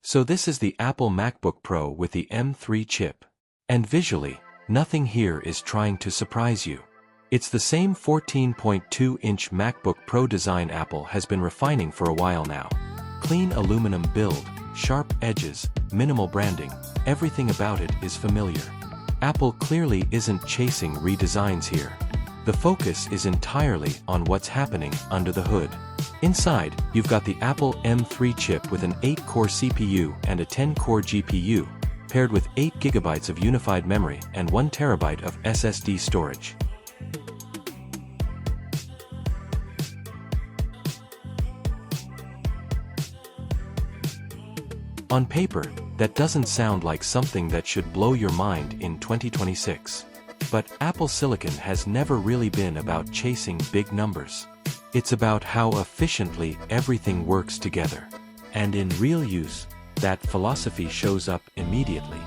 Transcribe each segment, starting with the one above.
So this is the Apple MacBook Pro with the M3 chip. And visually, nothing here is trying to surprise you. It's the same 14.2-inch MacBook Pro design Apple has been refining for a while now. Clean aluminum build, sharp edges, minimal branding, everything about it is familiar. Apple clearly isn't chasing redesigns here. The focus is entirely on what's happening under the hood. Inside, you've got the Apple M3 chip with an 8-core CPU and a 10-core GPU, paired with 8 GB of unified memory and 1 TB of SSD storage. On paper, that doesn't sound like something that should blow your mind in 2026. But Apple Silicon has never really been about chasing big numbers. It's about how efficiently everything works together. And in real use, that philosophy shows up immediately.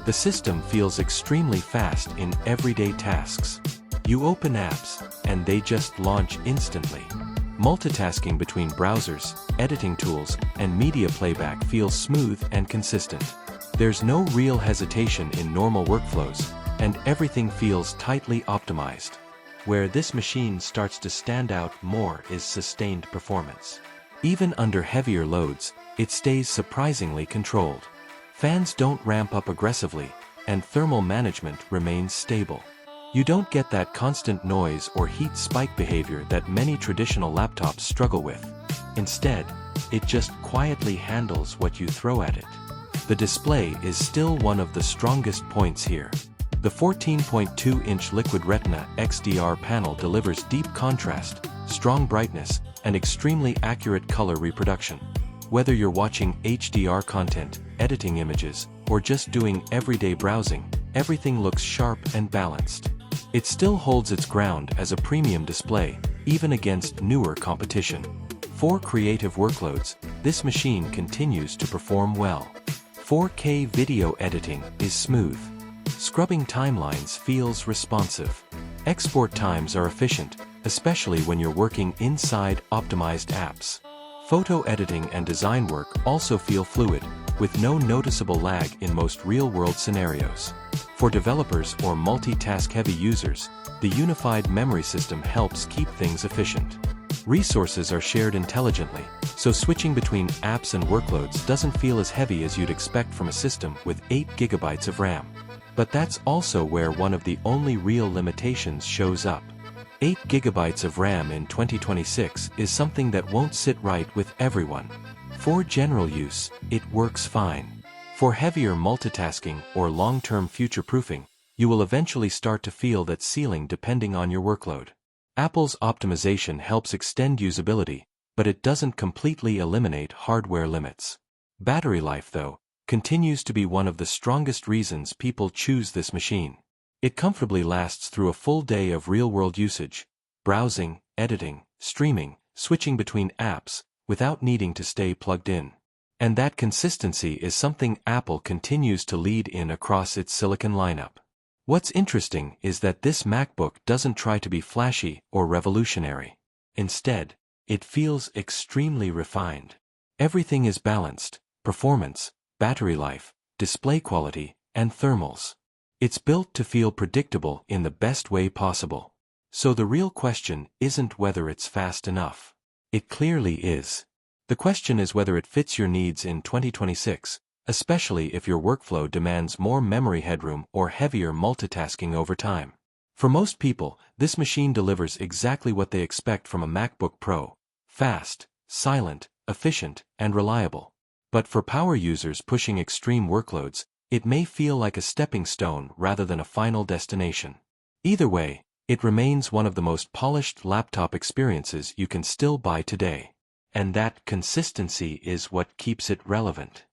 The system feels extremely fast in everyday tasks. You open apps, and they just launch instantly. Multitasking between browsers, editing tools, and media playback feels smooth and consistent. There's no real hesitation in normal workflows, and everything feels tightly optimized. Where this machine starts to stand out more is sustained performance. Even under heavier loads, it stays surprisingly controlled. Fans don't ramp up aggressively, and thermal management remains stable. You don't get that constant noise or heat spike behavior that many traditional laptops struggle with. Instead, it just quietly handles what you throw at it. The display is still one of the strongest points here. The 14.2-inch liquid Retina XDR panel delivers deep contrast, strong brightness, and extremely accurate color reproduction. Whether you're watching HDR content, editing images, or just doing everyday browsing, everything looks sharp and balanced. It still holds its ground as a premium display, even against newer competition. For creative workloads, this machine continues to perform well. 4K video editing is smooth. Scrubbing timelines feels responsive. Export times are efficient, especially when you're working inside optimized apps. Photo editing and design work also feel fluid, with no noticeable lag in most real-world scenarios. For developers or multitask-heavy users, the unified memory system helps keep things efficient. Resources are shared intelligently, so switching between apps and workloads doesn't feel as heavy as you'd expect from a system with 8 GB of RAM. But that's also where one of the only real limitations shows up. 8 GB of RAM in 2026 is something that won't sit right with everyone. For general use, it works fine. For heavier multitasking or long-term future-proofing, you will eventually start to feel that ceiling depending on your workload. Apple's optimization helps extend usability, but it doesn't completely eliminate hardware limits. Battery life, though, continues to be one of the strongest reasons people choose this machine. It comfortably lasts through a full day of real-world usage, browsing, editing, streaming, switching between apps, without needing to stay plugged in. And that consistency is something Apple continues to lead in across its silicon lineup. What's interesting is that this MacBook doesn't try to be flashy or revolutionary. Instead, it feels extremely refined. Everything is balanced: performance, battery life, display quality, and thermals. It's built to feel predictable in the best way possible. So the real question isn't whether it's fast enough. It clearly is. The question is whether it fits your needs in 2026, especially if your workflow demands more memory headroom or heavier multitasking over time. For most people, this machine delivers exactly what they expect from a MacBook Pro: fast, silent, efficient, and reliable. But for power users pushing extreme workloads, it may feel like a stepping stone rather than a final destination. Either way, it remains one of the most polished laptop experiences you can still buy today. And that consistency is what keeps it relevant.